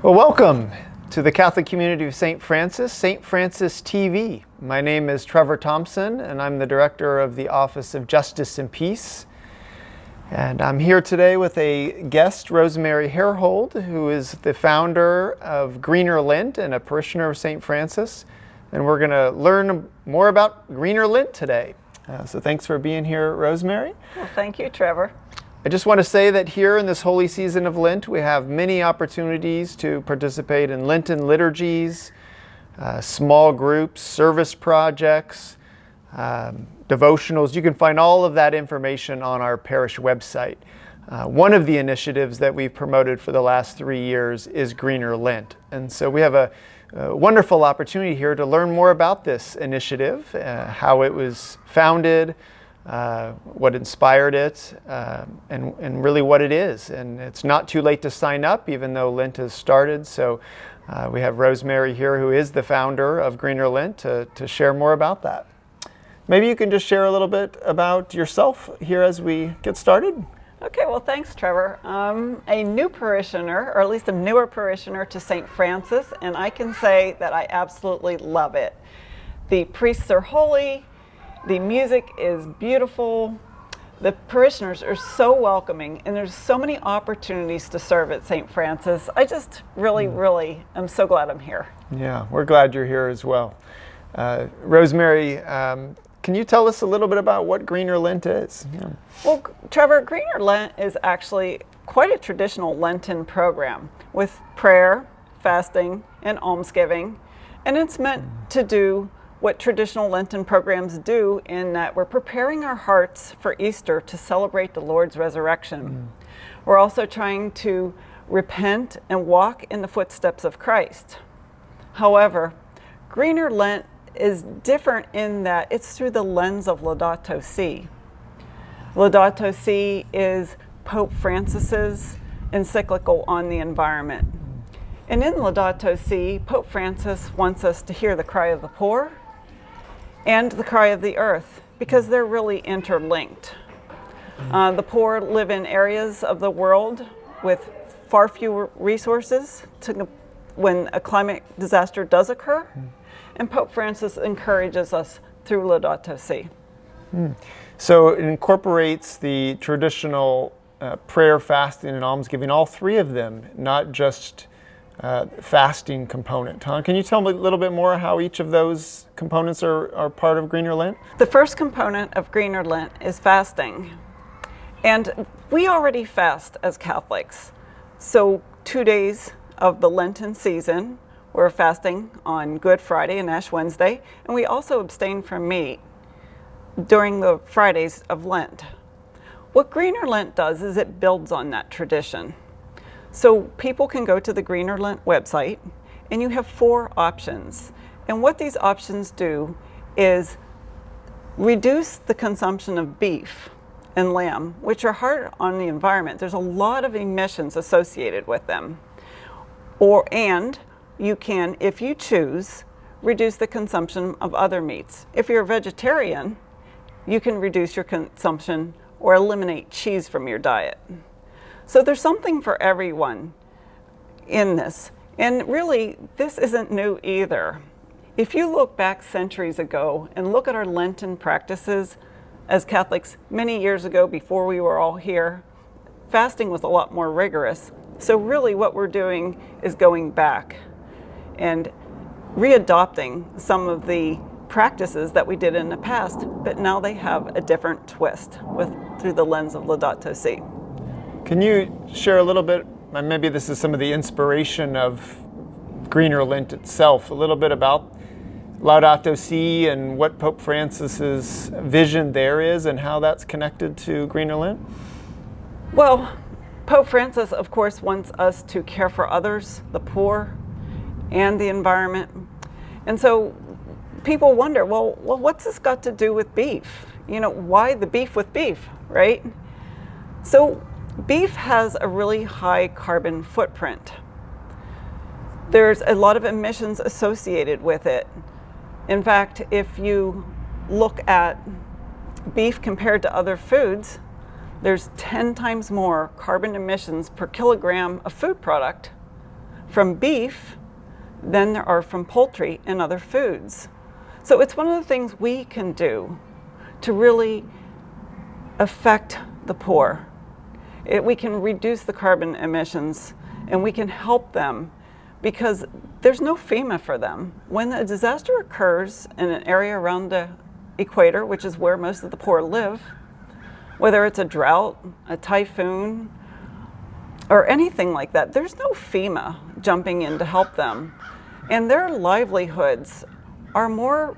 Well, welcome to the Catholic community of St. Francis TV. My name is Trevor Thompson, and I'm the director of the Office of Justice and Peace. And I'm here today with a guest, Rosemary Herhold, who is the founder of Greener Lent and a parishioner of St. Francis. And we're going to learn more about Greener Lent today. So thanks for being here, Rosemary. Well, thank you, Trevor. I just want to say that here in this holy season of Lent, we have many opportunities to participate in Lenten liturgies, small groups, service projects, devotionals. You can find all of that information on our parish website. One of the initiatives that we've promoted for the last 3 years is Greener Lent. And so we have a wonderful opportunity here to learn more about this initiative, how it was founded, what inspired it, and really what it is. And it's not too late to sign up, even though Lent has started. So we have Rosemary here, who is the founder of Greener Lent, to share more about that. Maybe you can just share a little bit about yourself here as we get started. Okay, well, thanks, Trevor. I'm a new parishioner, or at least a newer parishioner to St. Francis, and I can say that I absolutely love it. The priests are holy. The music is beautiful. The parishioners are so welcoming, and there's so many opportunities to serve at St. Francis. I just really am so glad I'm here. Yeah, we're glad you're here as well. Rosemary, can you tell us a little bit about what Greener Lent is? Yeah. Well, Trevor, Greener Lent is actually quite a traditional Lenten program with prayer, fasting, and almsgiving, and it's meant to do what traditional Lenten programs do, in that we're preparing our hearts for Easter to celebrate the Lord's resurrection. We're also trying to repent and walk in the footsteps of Christ. However, Greener Lent is different in that it's through the lens of Laudato Si. Laudato Si is Pope Francis's encyclical on the environment. And in Laudato Si, Pope Francis wants us to hear the cry of the poor and the cry of the earth, because they're really interlinked. The poor live in areas of the world with far fewer resources when a climate disaster does occur, and Pope Francis encourages us through Laudato Si. So it incorporates the traditional prayer, fasting, and almsgiving, all three of them, not just fasting component. Can you tell me a little bit more how each of those components are part of Greener Lent? The first component of Greener Lent is fasting. And we already fast as Catholics. So 2 days of the Lenten season, we're fasting on Good Friday and Ash Wednesday, and we also abstain from meat during the Fridays of Lent. What Greener Lent does is it builds on that tradition. So people can go to the Greener Lent website, and you have 4 options. And what these options do is reduce the consumption of beef and lamb, which are hard on the environment. There's a lot of emissions associated with them. And you can, if you choose, reduce the consumption of other meats. If you're a vegetarian, you can reduce your consumption or eliminate cheese from your diet. So there's something for everyone in this. And really, this isn't new either. If you look back centuries ago and look at our Lenten practices as Catholics many years ago, before we were all here, fasting was a lot more rigorous. So really what we're doing is going back and readopting some of the practices that we did in the past, but now they have a different twist through the lens of Laudato Si. Can you share a little bit, and maybe this is some of the inspiration of Greener Lent itself, a little bit about Laudato Si and what Pope Francis's vision there is and how that's connected to Greener Lent? Well, Pope Francis, of course, wants us to care for others, the poor, and the environment. And so people wonder, well, what's this got to do with beef? You know, why the beef with beef, right? So beef has a really high carbon footprint. There's a lot of emissions associated with it. In fact, if you look at beef compared to other foods, there's 10 times more carbon emissions per kilogram of food product from beef than there are from poultry and other foods. So it's one of the things we can do to really affect the poor. We can reduce the carbon emissions and we can help them because there's no FEMA for them. When a disaster occurs in an area around the equator, which is where most of the poor live, whether it's a drought, a typhoon, or anything like that, there's no FEMA jumping in to help them. And their livelihoods are more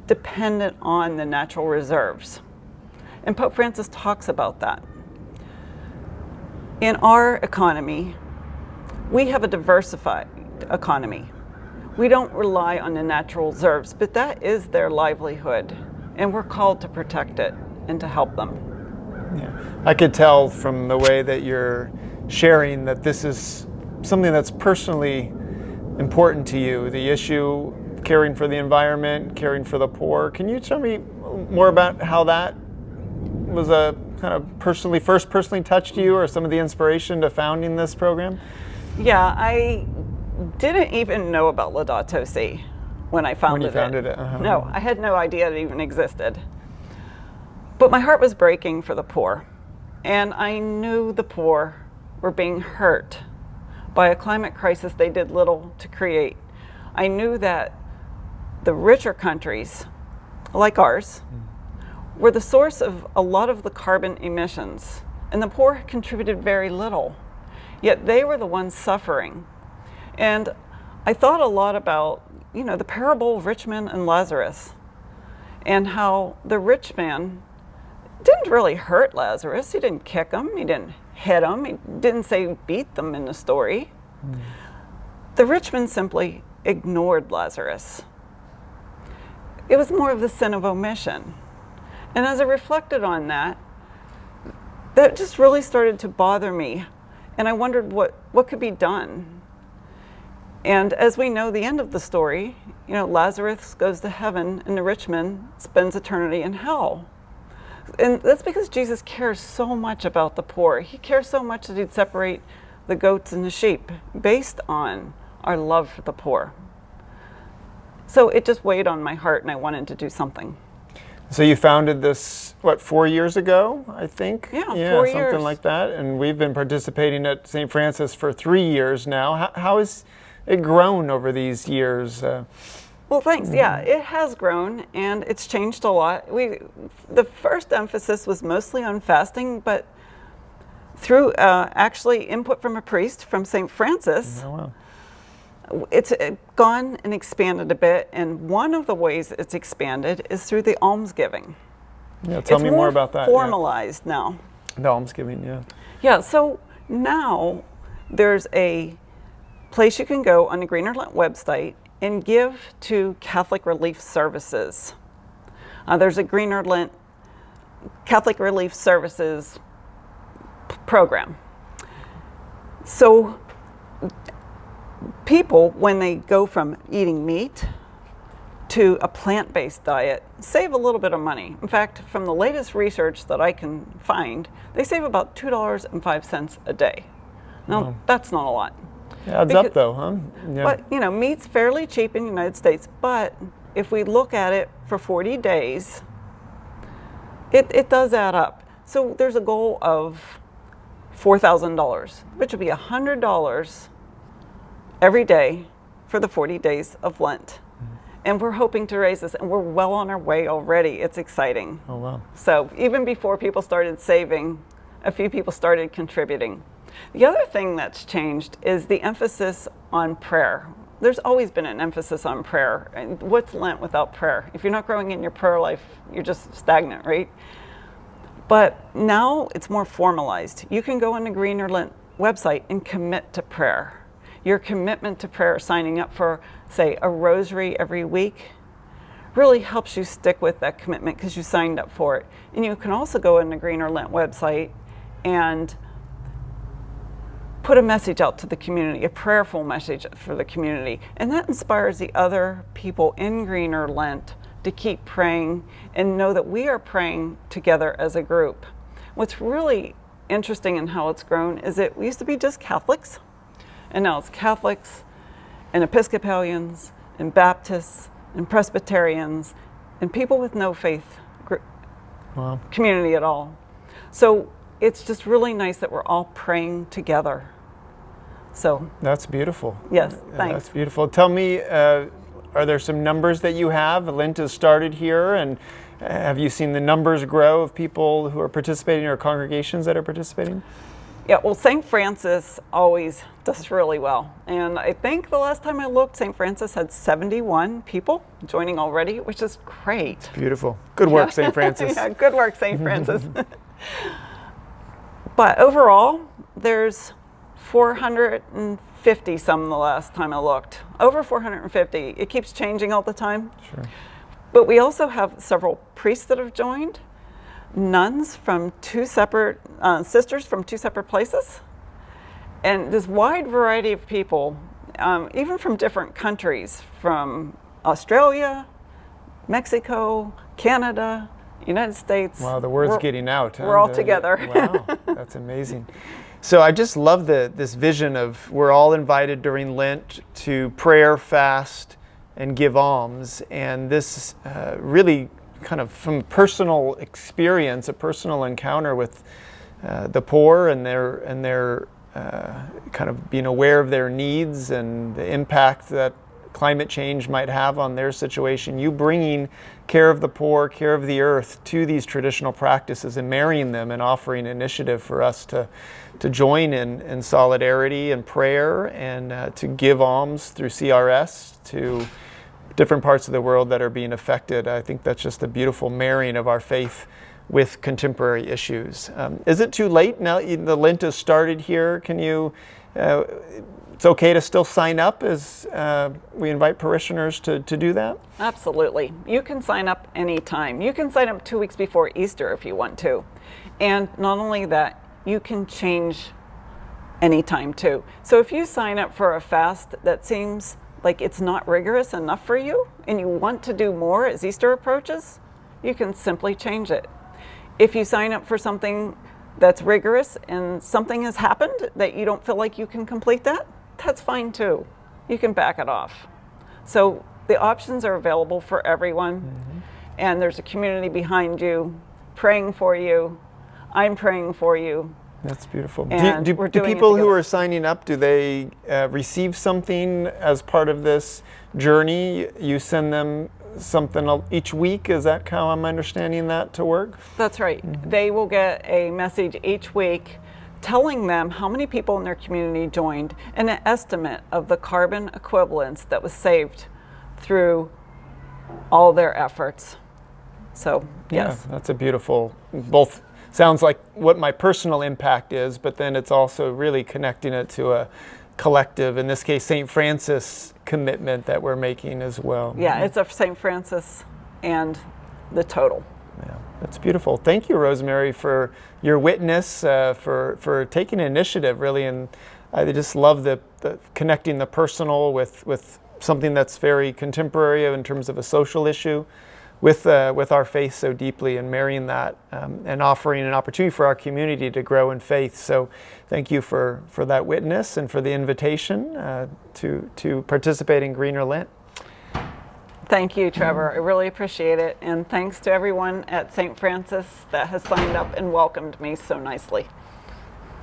dependent on the natural reserves. And Pope Francis talks about that. In our economy, we have a diversified economy. We don't rely on the natural reserves, but that is their livelihood, and we're called to protect it and to help them. Yeah, I could tell from the way that you're sharing that this is something that's personally important to you, the issue caring for the environment, caring for the poor. Can you tell me more about how that was a kind of first personally touched you, or some of the inspiration to founding this program? Yeah, I didn't even know about Laudato Si when I founded it. When you founded it? Uh-huh. No, I had no idea it even existed. But my heart was breaking for the poor. And I knew the poor were being hurt by a climate crisis they did little to create. I knew that the richer countries, like ours, were the source of a lot of the carbon emissions. And the poor contributed very little. Yet they were the ones suffering. And I thought a lot about, the parable of rich man and Lazarus, and how the rich man didn't really hurt Lazarus. He didn't kick him. He didn't hit him. He didn't say beat them in the story. The rich man simply ignored Lazarus. It was more of the sin of omission. And as I reflected on that just really started to bother me. And I wondered what could be done. And as we know, the end of the story, Lazarus goes to heaven and the rich man spends eternity in hell. And that's because Jesus cares so much about the poor. He cares so much that he'd separate the goats and the sheep based on our love for the poor. So it just weighed on my heart and I wanted to do something. So you founded this, 4 years ago, I think? Yeah, 4 years. Something like that. And we've been participating at St. Francis for 3 years now. How has it grown over these years? Well, thanks. Yeah, it has grown and it's changed a lot. The first emphasis was mostly on fasting, but through actually input from a priest from St. Francis, oh, wow. It's gone and expanded a bit, and one of the ways it's expanded is through the almsgiving. Yeah, tell me more about that. It's more formalized now. The almsgiving, yeah. Yeah, so now there's a place you can go on the Greener Lent website and give to Catholic Relief Services. There's a Greener Lent Catholic Relief Services program. So people, when they go from eating meat to a plant-based diet, save a little bit of money. In fact, from the latest research that I can find, they save about $2.05 a day. Now, that's not a lot. It adds up though, huh? Yeah. But, meat's fairly cheap in the United States, but if we look at it for 40 days, it does add up. So there's a goal of $4,000, which would be $100 every day for the 40 days of Lent. And we're hoping to raise this, and we're well on our way already. It's exciting. Oh, wow. So even before people started saving, a few people started contributing. The other thing that's changed is the emphasis on prayer. There's always been an emphasis on prayer. And what's Lent without prayer? If you're not growing in your prayer life, you're just stagnant, right? But now it's more formalized. You can go on the Greener Lent website and commit to prayer. Your commitment to prayer, signing up for, say, a rosary every week, really helps you stick with that commitment because you signed up for it. And you can also go on the Greener Lent website and put a message out to the community, a prayerful message for the community. And that inspires the other people in Greener Lent to keep praying and know that we are praying together as a group. What's really interesting in how it's grown is it used to be just Catholics. And now it's Catholics and Episcopalians and Baptists and Presbyterians and people with no faith Wow. community at all. So it's just really nice that we're all praying together. So That's beautiful. yes, thanks. That's beautiful. Tell me, are there some numbers that you have? Lent has started here, and have you seen the numbers grow of people who are participating or congregations that are participating? Yeah, well, St. Francis always does really well. And I think the last time I looked, St. Francis had 71 people joining already, which is great. Beautiful. Good work, St. Francis. Yeah, good work, St. Francis. But overall, there's 450 some the last time I looked. Over 450. It keeps changing all the time. Sure. But we also have several priests that have joined, nuns from two separate, sisters from two separate places, and this wide variety of people, even from different countries, from Australia, Mexico, Canada, United States. Wow, the word's getting out. We're all together. Wow, that's amazing. So I just love this vision of we're all invited during Lent to prayer, fast, and give alms. And this really kind of from personal experience, a personal encounter with the poor and their kind of being aware of their needs and the impact that climate change might have on their situation. You bringing care of the poor, care of the earth to these traditional practices and marrying them and offering initiative for us to join in solidarity and prayer and to give alms through CRS to different parts of the world that are being affected. I think that's just a beautiful marrying of our faith with contemporary issues. Is it too late now? The Lent has started here. Can you? It's okay to still sign up as we invite parishioners to do that? Absolutely. You can sign up anytime. You can sign up 2 weeks before Easter if you want to. And not only that, you can change anytime too. So if you sign up for a fast that seems like it's not rigorous enough for you and you want to do more as Easter approaches, you can simply change it. If you sign up for something that's rigorous and something has happened that you don't feel like you can complete that, that's fine too. You can back it off. So the options are available for everyone, and there's a community behind you, praying for you. I'm praying for you. That's beautiful. And Do we're doing it people who together. are signing up, do they receive something as part of this journey? You send them something each week? Is that how I'm understanding that to work? That's right. They will get a message each week telling them how many people in their community joined and an estimate of the carbon equivalents that was saved through all their efforts. So, yes. Yeah, that's a beautiful, both sounds like what my personal impact is, but then it's also really connecting it to a collective, in this case, St. Francis commitment that we're making as well. Yeah, it's a St. Francis and the total. Yeah, that's beautiful. Thank you, Rosemary, for your witness, for taking initiative, really. And I just love the connecting the personal with something that's very contemporary in terms of a social issue with our faith so deeply, and marrying that and offering an opportunity for our community to grow in faith. So thank you for that witness and for the invitation to participate in Greener Lent. Thank you, Trevor. I really appreciate it. And thanks to everyone at St. Francis that has signed up and welcomed me so nicely.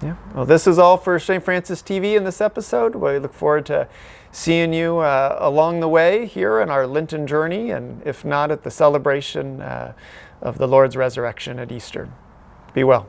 Yeah. Well, this is all for St. Francis TV in this episode. We look forward to seeing you along the way here in our Lenten journey, and if not, at the celebration of the Lord's resurrection at Easter. Be well.